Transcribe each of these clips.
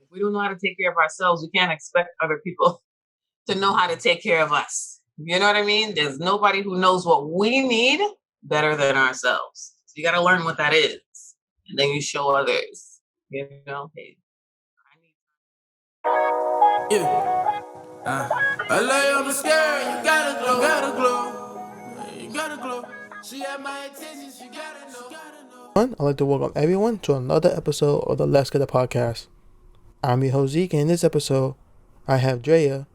If we don't know how to take care of ourselves, we can't expect other people to know how to take care of us. You know what I mean? There's nobody who knows what we need better than ourselves. So you got to learn what that is. And then you show others, hey, Yeah. I lay on the scare, you gotta glow. You gotta glow. She had my attention, she gotta know. I'd like to welcome everyone to another episode of the Let's Get It podcast. I'm your host Zeke, and in this episode, I have Drea,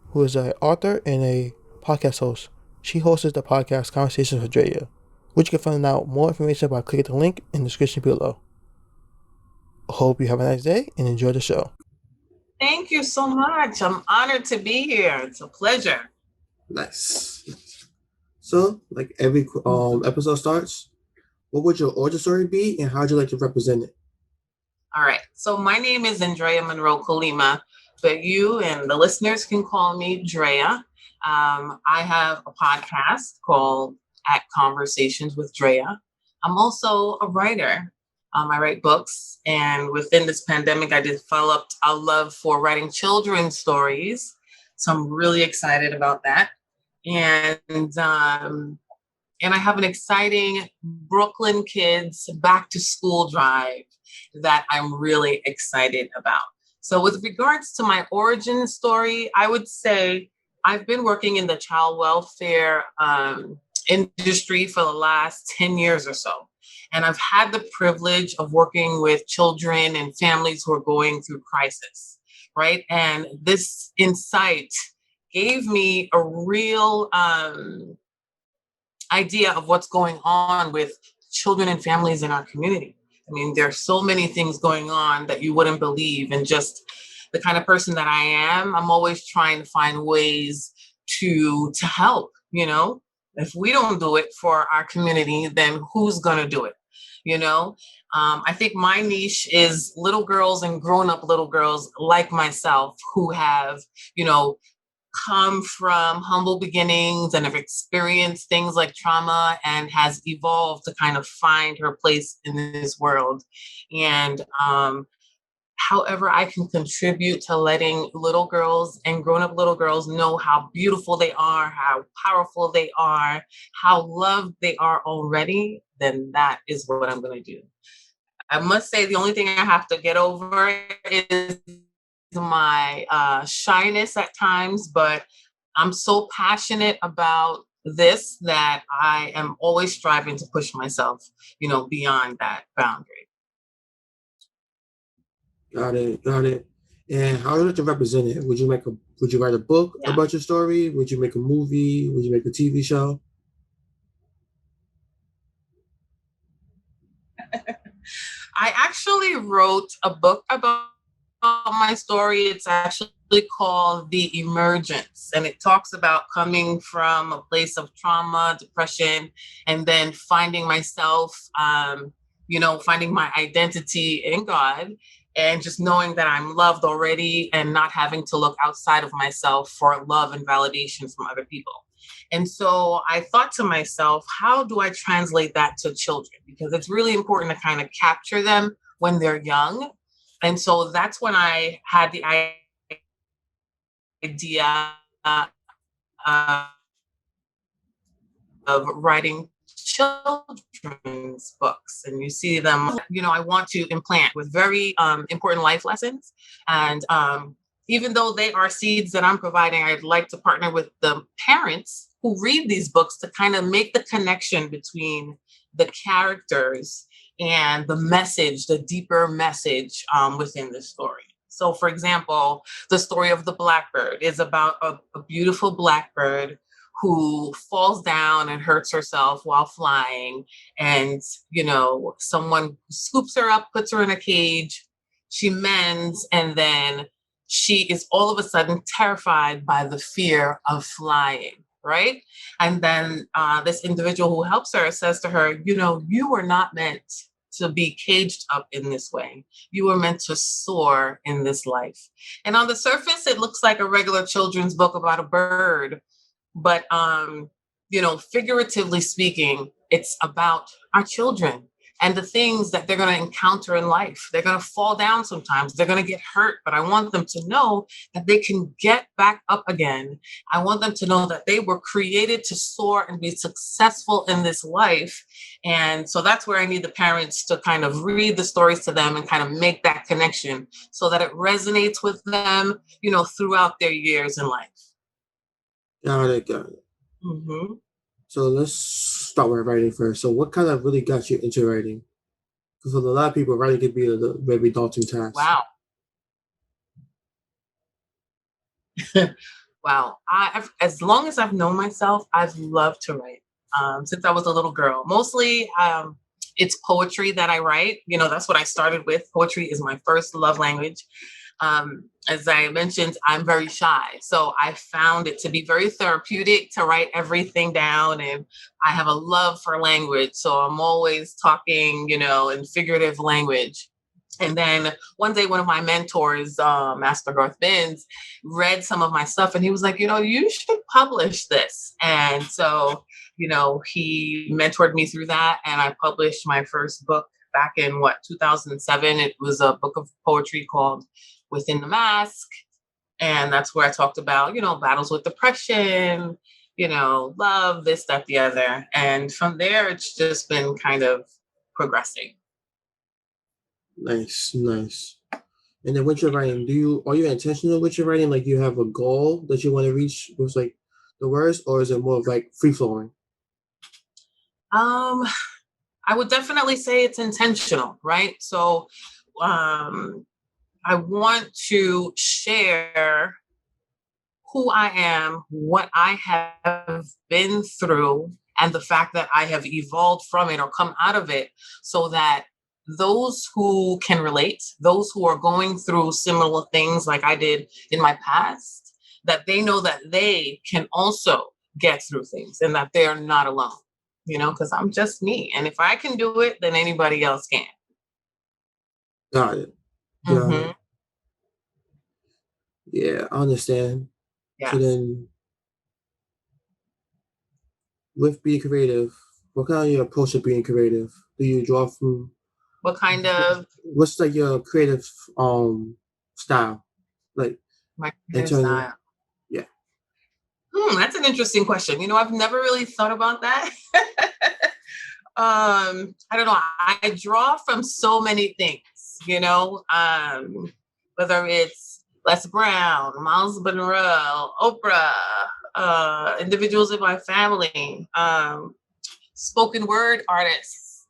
who is an author and a podcast host. She hosts the podcast Conversations with Drea, which you can find out more information by clicking the link in the description below. Hope you have a nice day and enjoy the show. Thank you so much. I'm honored to be here. It's a pleasure. Nice. So, like every episode starts, what would your origin story be, and how would you like to represent it? All right. So my name is Andrea Monroe Kalima, but you and the listeners can call me Drea. I have a podcast called At Conversations with Drea. I'm also a writer. I write books, and within this pandemic, I developed a love for writing children's stories. So I'm really excited about that. And I have an exciting Brooklyn Kids back to school drive that I'm really excited about. So with regards to my origin story, I would say I've been working in the child welfare industry for the last 10 years or so. And I've had the privilege of working with children and families who are going through crisis, right? And this insight gave me a real idea of what's going on with children and families in our community. I mean, there's so many things going on that you wouldn't believe. And just the kind of person that I am, I'm always trying to find ways to help, If we don't do it for our community, then who's going to do it? I think my niche is little girls and grown-up little girls like myself who have, come from humble beginnings and have experienced things like trauma and has evolved to kind of find her place in this world. And however I can contribute to letting little girls and grown-up little girls know how beautiful they are, how powerful they are, how loved they are already, then that is what I'm going to do. I must say the only thing I have to get over is my shyness at times, but I'm so passionate about this that I am always striving to push myself, beyond that boundary. Got it. And how would you like to represent it? Would you write a book about your story? Would you make a movie? Would you make a TV show? I actually wrote a book about my story. It's actually called The Emergence, and it talks about coming from a place of trauma, depression, and then finding myself, finding my identity in God, and just knowing that I'm loved already and not having to look outside of myself for love and validation from other people. And so I thought to myself, how do I translate that to children? Because it's really important to kind of capture them when they're young. And so that's when I had the idea of writing children's books. And you see them, I want to implant with very important life lessons. And even though they are seeds that I'm providing, I'd like to partner with the parents who read these books to kind of make the connection between the characters and the message, the deeper message within the story. So, for example, the story of the Blackbird is about a beautiful blackbird who falls down and hurts herself while flying. And, someone scoops her up, puts her in a cage, she mends, and then she is all of a sudden terrified by the fear of flying. Right. And then this individual who helps her says to her, you were not meant to be caged up in this way. You were meant to soar in this life. And on the surface, it looks like a regular children's book about a bird. But, figuratively speaking, it's about our children and the things that they're going to encounter in life. They're going to fall down sometimes. They're going to get hurt, but I want them to know that they can get back up again. I want them to know that they were created to soar and be successful in this life. And so that's where I need the parents to kind of read the stories to them and kind of make that connection so that it resonates with them, throughout their years in life. Got it. Mm-hmm. So let's start with writing first. So what kind of really got you into writing? Because for a lot of people, writing can be a very daunting task. Wow. Wow. As long as I've known myself, I've loved to write since I was a little girl. Mostly it's poetry that I write. That's what I started with. Poetry is my first love language. As I mentioned, I'm very shy. So I found it to be very therapeutic to write everything down. And I have a love for language. So I'm always talking, in figurative language. And then one day, one of my mentors, Master Garth Binns, read some of my stuff and he was like, you should publish this. And so, he mentored me through that. And I published my first book back in 2007. It was a book of poetry called Within the Mask. And that's where I talked about, battles with depression, love, this, that, the other. And from there, it's just been kind of progressing. Nice. And then with your writing, are you intentional with your writing? Like, you have a goal that you want to reach with like the words, or is it more of like free flowing? I would definitely say it's intentional, right? So I want to share who I am, what I have been through, and the fact that I have evolved from it or come out of it, so that those who can relate, those who are going through similar things like I did in my past, that they know that they can also get through things and that they're not alone, because I'm just me. And if I can do it, then anybody else can. Got it. Mm-hmm. Yeah, I understand. Yes. So then, with being creative, what kind of your approach to being creative? Do you draw from? What kind of? What's like your creative style? Like My creative internal? style. Yeah. That's an interesting question. I've never really thought about that. I don't know. I draw from so many things, whether it's Les Brown, Miles Monroe, Oprah, individuals in my family, spoken word artists,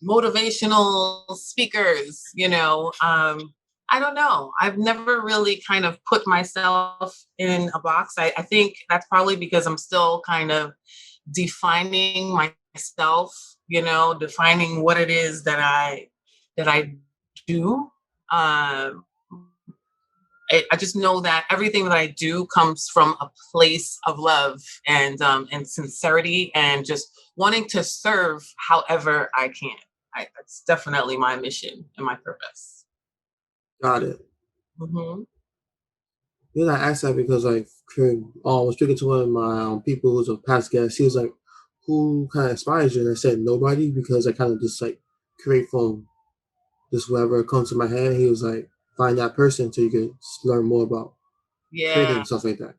motivational speakers, I don't know. I've never really kind of put myself in a box. I think that's probably because I'm still kind of defining myself, defining what it is that I do. I just know that everything that I do comes from a place of love and sincerity and just wanting to serve however I can. That's definitely my mission and my purpose. Got it. Mm-hmm. I asked that because I was speaking to one of my people who's a past guest. He was like, "Who kind of inspires you?" And I said, "Nobody," because I kind of just like create from just whatever comes to my head. He was like, "Find that person so you can learn more about creating stuff like that."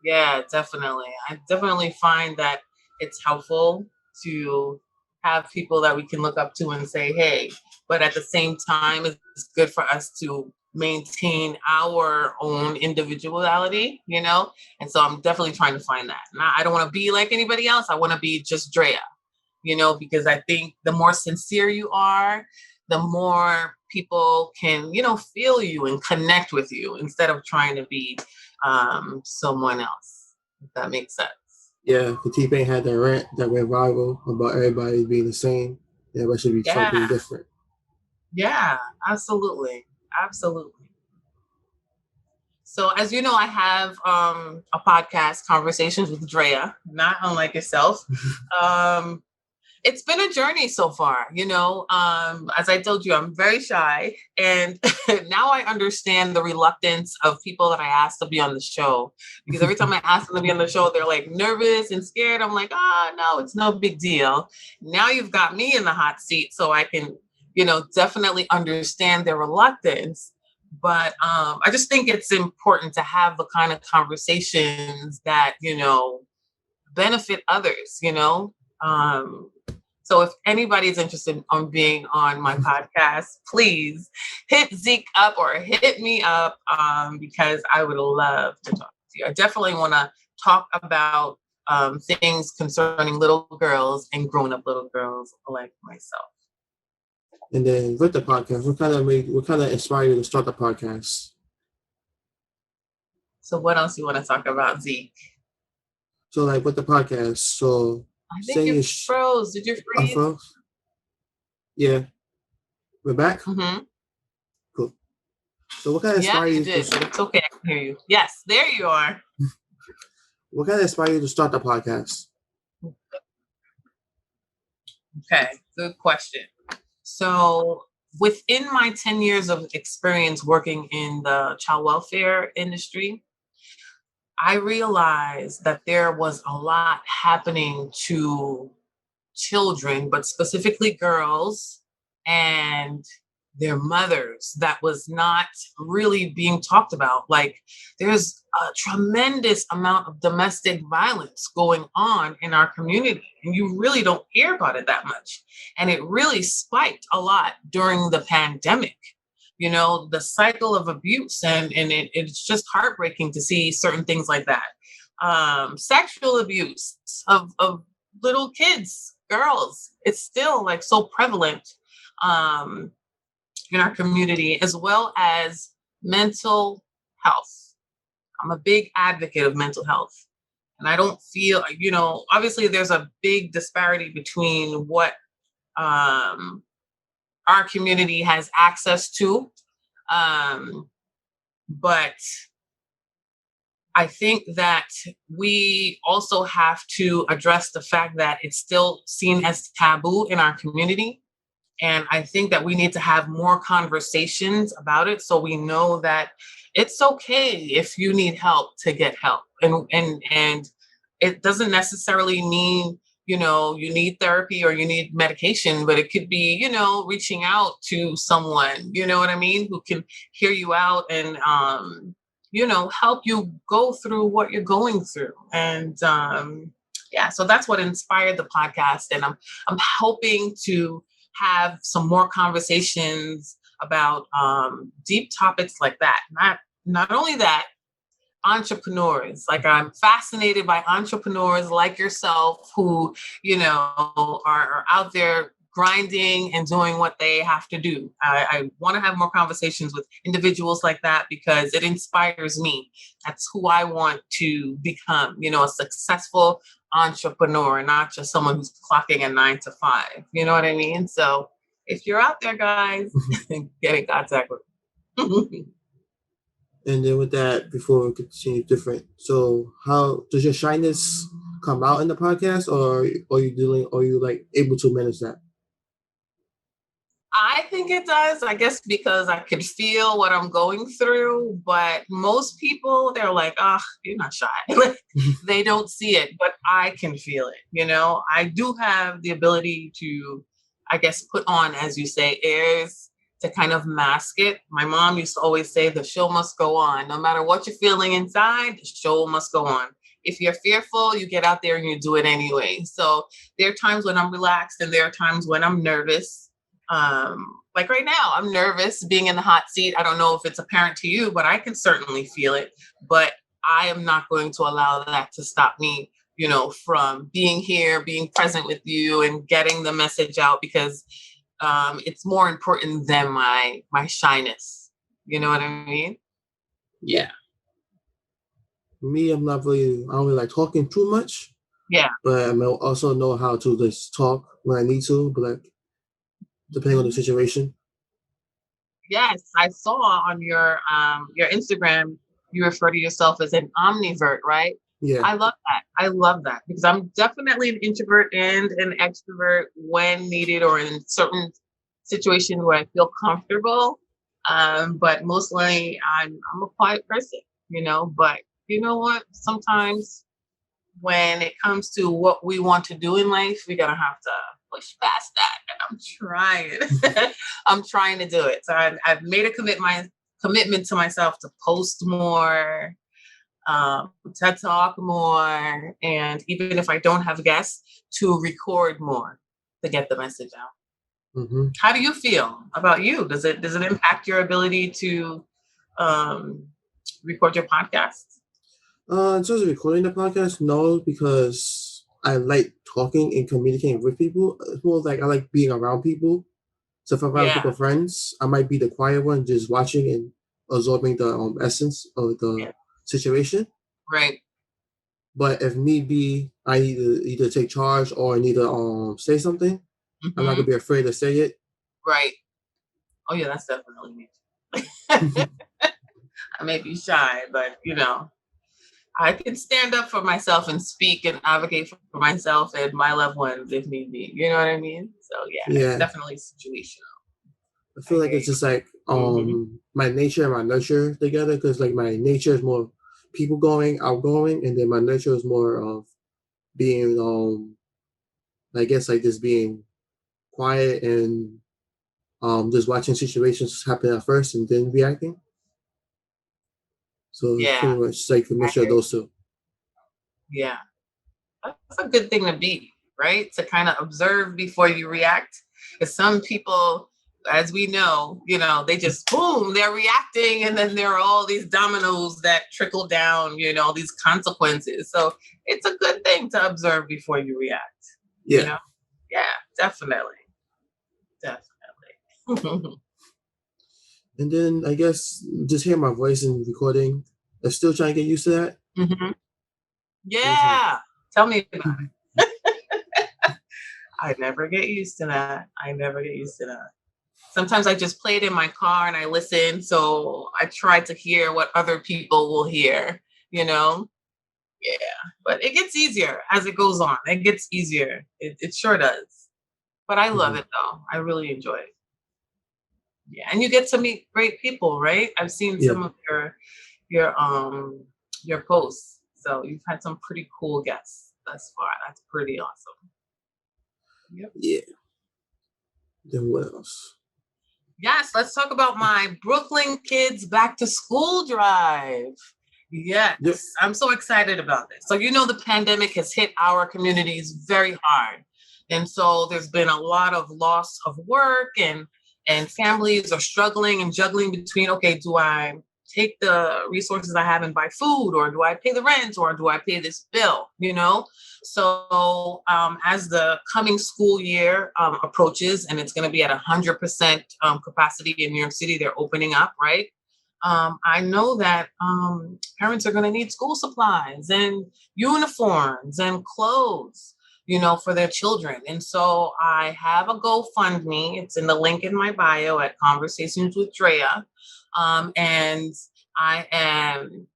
Yeah, definitely. I definitely find that it's helpful to have people that we can look up to and say, hey, but at the same time, it's good for us to maintain our own individuality, And so I'm definitely trying to find that. And I don't want to be like anybody else. I want to be just Drea, because I think the more sincere you are, the more people can, feel you and connect with you instead of trying to be someone else, if that makes sense. Yeah, the T-Pain had that rant that went viral about everybody being the same. Everybody should be something different. Yeah, absolutely. So as you know, I have a podcast, Conversations with Drea, not unlike yourself. It's been a journey so far, as I told you, I'm very shy. And now I understand the reluctance of people that I ask to be on the show. Because every time I ask them to be on the show, they're like nervous and scared. I'm like, no, it's no big deal. Now you've got me in the hot seat so I can, definitely understand their reluctance. But I just think it's important to have the kind of conversations that, benefit others, so if anybody's interested on being on my podcast, please hit Zeke up or hit me up because I would love to talk to you. I definitely want to talk about things concerning little girls and grown-up little girls like myself. And then with the podcast, what kind of inspired you to start the podcast? So what else you want to talk about, Zeke? So like with the podcast, so I think you froze. Did you freeze? I froze. Yeah. We're back? Mm-hmm. Cool. So what kind of inspired you did, but it's okay, I can hear you. Yes, there you are. What kind of inspired you to start the podcast? Okay, good question. So within my 10 years of experience working in the child welfare industry, I realized that there was a lot happening to children, but specifically girls and their mothers that was not really being talked about. Like there's a tremendous amount of domestic violence going on in our community, and you really don't hear about it that much. And it really spiked a lot during the pandemic. The cycle of abuse, and it's just heartbreaking to see certain things like that. Sexual abuse of little kids, girls, it's still like so prevalent in our community, as well as mental health. I'm a big advocate of mental health. And I don't feel, obviously there's a big disparity between what our community has access to. But I think that we also have to address the fact that it's still seen as taboo in our community. And I think that we need to have more conversations about it so we know that it's okay if you need help to get help. And it doesn't necessarily mean, you need therapy or you need medication, but it could be, reaching out to someone, you know what I mean, who can hear you out and, help you go through what you're going through. And so that's what inspired the podcast. And I'm hoping to have some more conversations about deep topics like that. Not only that, entrepreneurs. Like I'm fascinated by entrepreneurs like yourself who, are out there grinding and doing what they have to do. I want to have more conversations with individuals like that because it inspires me. That's who I want to become, a successful entrepreneur, not just someone who's clocking a 9 to 5. You know what I mean? So if you're out there, guys, get in contact with me. And then with that, before we continue different, so how does your shyness come out in the podcast, or are you like able to manage that? I think it does, I guess, because I can feel what I'm going through. But most people, they're like, oh, you're not shy. They don't see it, but I can feel it. I do have the ability to, I guess, put on, as you say, airs to kind of mask it. My mom used to always say, the show must go on. No matter what you're feeling inside, the show must go on. If you're fearful, you get out there and you do it anyway. So there are times when I'm relaxed and there are times when I'm nervous. Like right now, I'm nervous being in the hot seat. I don't know if it's apparent to you, but I can certainly feel it. But I am not going to allow that to stop me, from being here, being present with you and getting the message out, because it's more important than my shyness. You know what I mean? Yeah. Me, I don't really like talking too much. Yeah. But I also know how to just talk when I need to, but like depending on the situation. Yes, I saw on your Instagram, you refer to yourself as an omnivert, right? Yeah. I love that. I love that because I'm definitely an introvert and an extrovert when needed or in certain situations where I feel comfortable. But mostly I'm a quiet person, but you know what? Sometimes when it comes to what we want to do in life, we're gonna have to push past that. And I'm trying. I'm trying to do it. So I've made a commitment to myself to post more, to talk more, and even if I don't have guests, to record more to get the message out. Mm-hmm. How do you feel about you? Does it impact your ability to um, record your podcast? In terms of recording the podcast, no, because I like talking and communicating with people. It's more like I like being around people. So if I have a group Yeah, of friends, I might be the quiet one, just watching and absorbing the essence of the yeah, situation. right. But if need be, I need to either take charge or I need to say something. I'm not Hmm. gonna be afraid to say it. Right. Oh yeah, that's definitely me. I may be shy, but I can stand up for myself and speak and advocate for myself and my loved ones if need be. You know what I mean? So yeah, it's Yeah, definitely situational. I I feel like hear it's just like you. Hmm. my nature and my nurture together because like my nature is more people going, outgoing, and then my nurture is more of being I guess like just being quiet and just watching situations happen at first and then reacting. So it's Yeah, pretty much like a I mixture of hear you. those two. Yeah, that's a good thing to be, right? To kind of observe before you react. Because some people, as we know, they just boom, they're reacting, and then there are all these dominoes that trickle down, these consequences. So it's a good thing to observe before you react. You Yeah. know? Yeah, definitely, definitely. And then I guess just hear my voice in recording. I'm still trying to get used to that. Hmm. It's like, Yeah, tell me about it. I never get used to that. I never get used to that. Sometimes I just play it in my car and I listen. So I try to hear what other people will hear, you know? Yeah. But it gets easier as it goes on. It gets easier. It sure does. But I love mhm. it though. I really enjoy it. Yeah. And you get to meet great people, right? I've seen Yeah, some of your your posts. So you've had some pretty cool guests thus far. That's pretty awesome. Yep. yeah. Then what else? Yes, let's talk about my Brooklyn Kids Back to School drive. Yes, Yep. I'm so excited about this. So, the pandemic has hit our communities very hard. And so there's been a lot of loss of work and families are struggling and juggling between, okay, do I take the resources I have and buy food, or do I pay the rent, or do I pay this bill, So as the coming school year approaches, and it's going to be at 100% capacity in New York City, they're opening up, right? I know that parents are going to need school supplies and uniforms and clothes, for their children. And so I have a GoFundMe. It's in the link in my bio at Conversations with Drea. And I am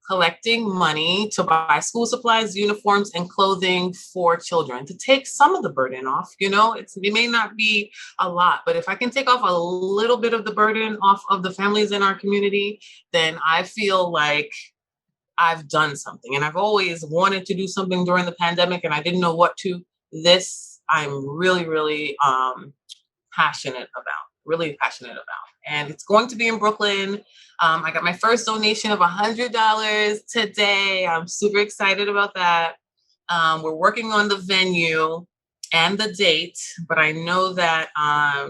collecting money to buy school supplies, uniforms, and clothing for children to take some of the burden off. It may not be a lot, but if I can take off a little bit of the burden off of the families in our community, then I feel like I've done something. And I've always wanted to do something during the pandemic, and I didn't know what to. This I'm really, really passionate about, really passionate about. And it's going to be in Brooklyn. I got my first donation of $100 today. I'm super excited about that. We're working on the venue and the date, but I know that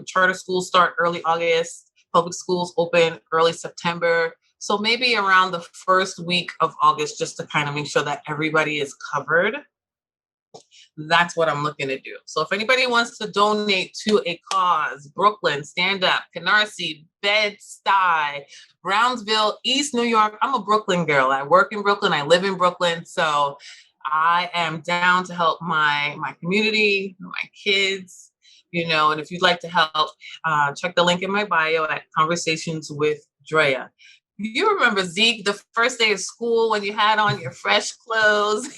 charter schools start early August, public schools open early September. So maybe around the first week of August, just to kind of make sure that everybody is covered. That's what I'm looking to do. So if anybody wants to donate to a cause, Brooklyn, Stand Up, Canarsie, Bed-Stuy, Brownsville, East New York. I'm a Brooklyn girl. I work in Brooklyn. I live in Brooklyn. So I am down to help my community, my kids, and if you'd like to help, check the link in my bio at Conversations with Drea. You remember, Zeke, the first day of school when you had on your fresh clothes?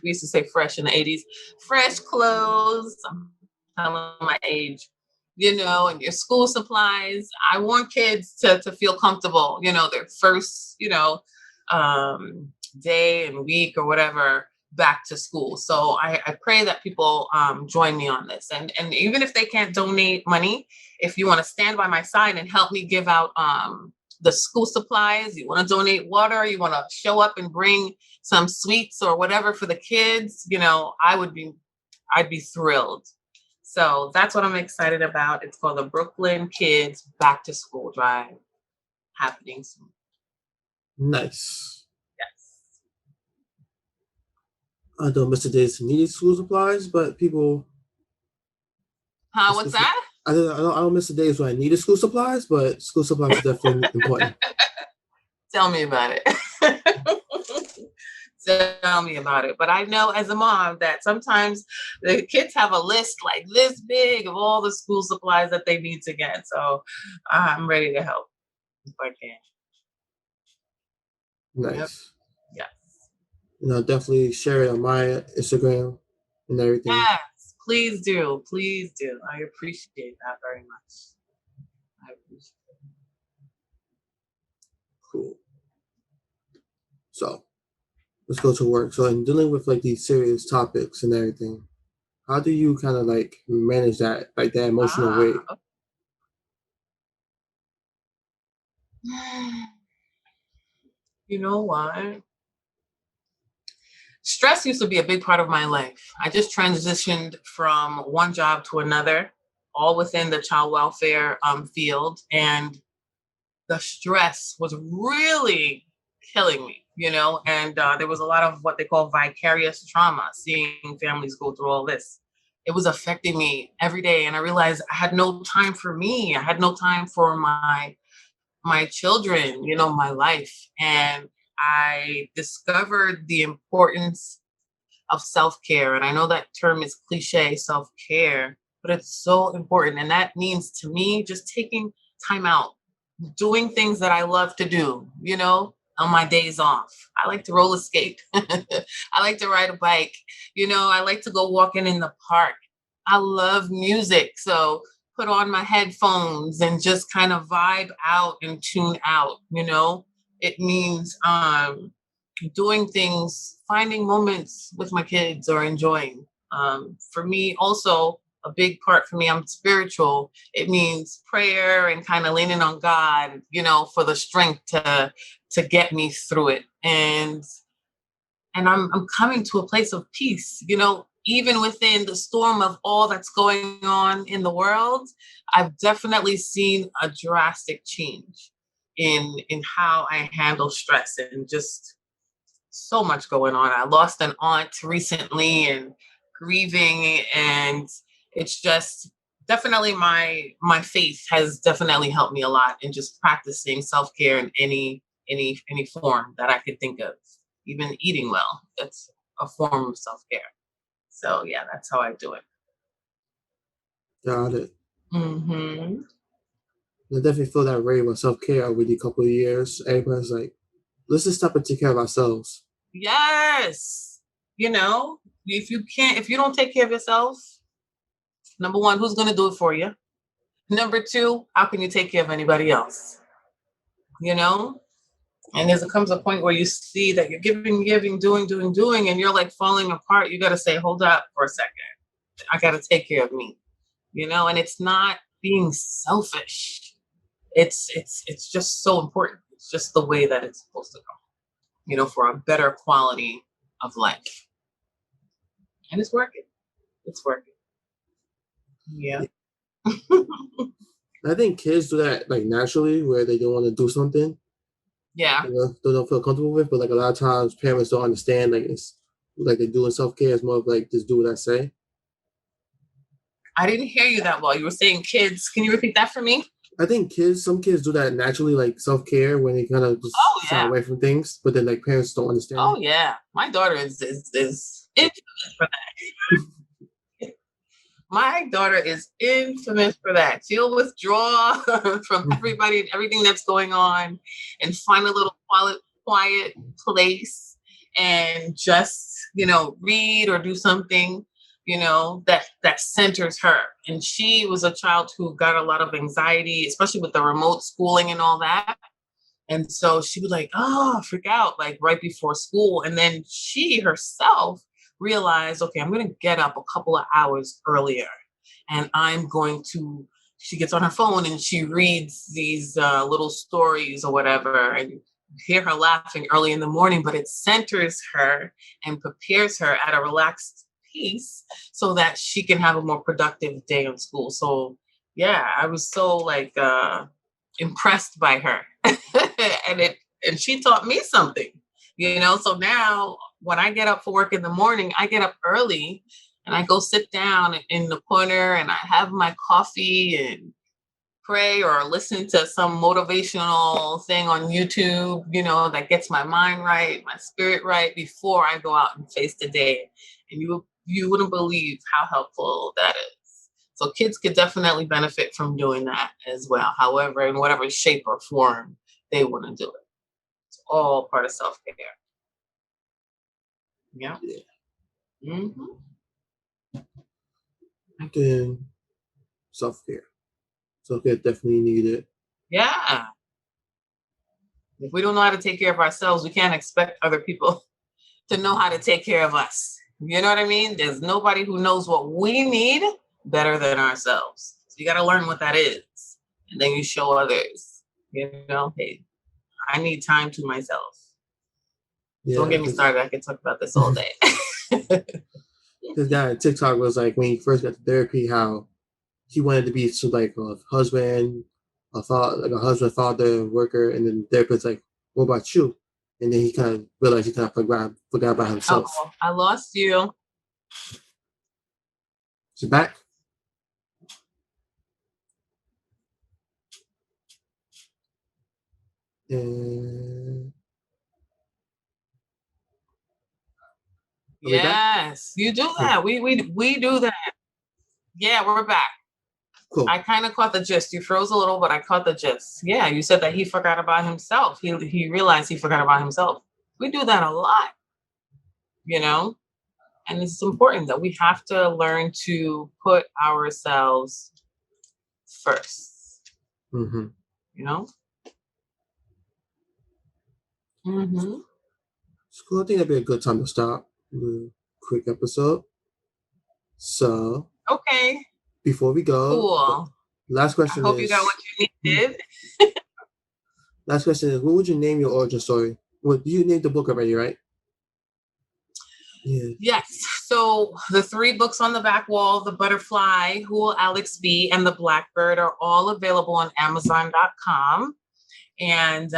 We used to say fresh in the 80s. Fresh clothes. I'm telling my age. And your school supplies. I want kids to feel comfortable, their first, day and week or whatever back to school. So I pray that people join me on this. And even if they can't donate money, if you want to stand by my side and help me give out the school supplies, you want to donate water, you want to show up and bring some sweets or whatever for the kids, I'd be thrilled. So that's what I'm excited about. It's called the Brooklyn Kids Back to School Drive, happening soon. Nice. Yes. I don't miss the days to need school supplies, but people. What's that? I don't miss the days when I needed school supplies, but school supplies are definitely important. Tell me about it. Tell me about it. But I know as a mom that sometimes the kids have a list like this big of all the school supplies that they need to get. So I'm ready to help if I can. Nice. Yep. Yes. Definitely share it on my Instagram and everything. Yes, please do. Please do. I appreciate that very much. I appreciate it. Cool. So let's go to work. So in dealing with like these serious topics and everything, how do you kind of like manage that, like that emotional weight? You know what? Stress used to be a big part of my life. I just transitioned from one job to another, all within the child welfare field. And the stress was really killing me, and there was a lot of what they call vicarious trauma, seeing families go through all this. It was affecting me every day. And I realized I had no time for me. I had no time for my children, my life. And I discovered the importance of self-care. And I know that term is cliche, self-care, but it's so important. And that means to me, just taking time out, doing things that I love to do, on my days off. I like to roller skate. I like to ride a bike. I like to go walking in the park. I love music. So put on my headphones and just kind of vibe out and tune out. It means doing things, finding moments with my kids or enjoying. For me, also, a big part for me, I'm spiritual. It means prayer and kind of leaning on God, for the strength to get me through it. And I'm coming to a place of peace, even within the storm of all that's going on in the world. I've definitely seen a drastic change in how I handle stress, and just so much going on. I lost an aunt recently and grieving, and it's just definitely my faith has definitely helped me a lot in just practicing self-care in any form that I could think of. Even eating well, that's a form of self-care. So yeah, that's how I do it. Got it. Mm-hmm. I definitely feel that way with self-care over the couple of years. Everybody's like, let's just stop and take care of ourselves. Yes. If you don't take care of yourself, number one, who's going to do it for you? Number two, how can you take care of anybody else? And comes a point where you see that you're giving, doing, and you're like falling apart. You got to say, hold up for a second. I got to take care of me, and it's not being selfish. It's just so important. It's just the way that it's supposed to go, for a better quality of life. And it's working. It's working. Yeah. I think kids do that like naturally, where they don't want to do something. Yeah. They don't feel comfortable with, but like a lot of times parents don't understand, like it's like they're doing self-care is more of like just do what I say. I didn't hear you that well. You were saying kids. Can you repeat that for me? I think some kids do that naturally, like self-care, when they kind of just shy away from things, but then like parents don't understand. Oh yeah, my daughter is infamous for that. My daughter is infamous for that. She'll withdraw from everybody and everything that's going on and find a little quiet place and just, read or do something, that centers her. And she was a child who got a lot of anxiety, especially with the remote schooling and all that. And so she would freak out like right before school. And then she herself realized, okay, I'm going to get up a couple of hours earlier and she gets on her phone and she reads these little stories or whatever. And you hear her laughing early in the morning, but it centers her and prepares her at a relaxed pace so that she can have a more productive day in school. So yeah, I was so impressed by her. and she taught me something, so now when I get up for work in the morning, I get up early and I go sit down in the corner and I have my coffee and pray or listen to some motivational thing on YouTube, that gets my mind right, my spirit right before I go out and face the day. And you wouldn't believe how helpful that is. So kids could definitely benefit from doing that as well. However, in whatever shape or form they want to do it. It's all part of self-care. Yeah. Mm-hmm. Then self-care. Self-care definitely needed. Yeah. If we don't know how to take care of ourselves, we can't expect other people to know how to take care of us. You know what I mean? There's nobody who knows what we need better than ourselves. So you got to learn what that is. And then you show others, hey, I need time to myself. Yeah, don't get me started. I could talk about this all day. This guy on TikTok was like, when he first got to therapy, how he wanted to be a husband, a father, worker, and then the therapist like, what about you? And then he kind of realized he kind of forgot about himself. Oh, I lost you. Is it back? Yes, you do that. We do that. Yeah, we're back. Cool. I kind of caught the gist. You froze a little, but I caught the gist. Yeah, you said that he forgot about himself. He realized he forgot about himself. We do that a lot, and it's important that we have to learn to put ourselves first. Mm-hmm. Mm-hmm. So I think that'd be a good time to stop the quick episode. So okay. Before we go, cool. Last question I hope you got what you needed. Last question is, what would you name your origin story? Well, you named the book already, right? Yeah. Yes. So the 3 books on the back wall, The Butterfly, Who Will Alex Be, and The Blackbird are all available on Amazon.com. And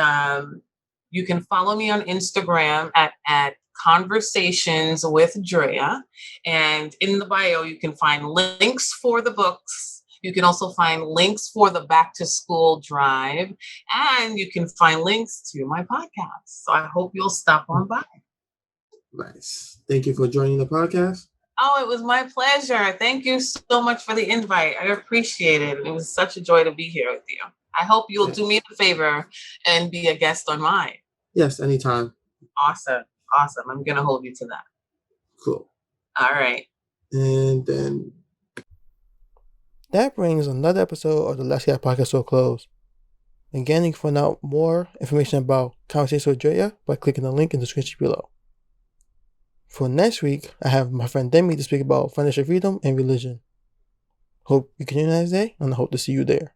you can follow me on Instagram at Conversations with Drea. And in the bio, you can find links for the books. You can also find links for the back to school drive. And you can find links to my podcast. So I hope you'll stop on by. Nice. Thank you for joining the podcast. Oh, it was my pleasure. Thank you so much for the invite. I appreciate it. It was such a joy to be here with you. I hope you'll do me the favor and be a guest on mine. Yes, anytime. Awesome. I'm going to hold you to that. Cool. All right. And then that brings another episode of the Let's Get Podcast to a close. Again, you can find out more information about Conversations with Drea by clicking the link in the description below. For next week, I have my friend Demi to speak about financial freedom and religion. Hope you can have a nice day, and I hope to see you there.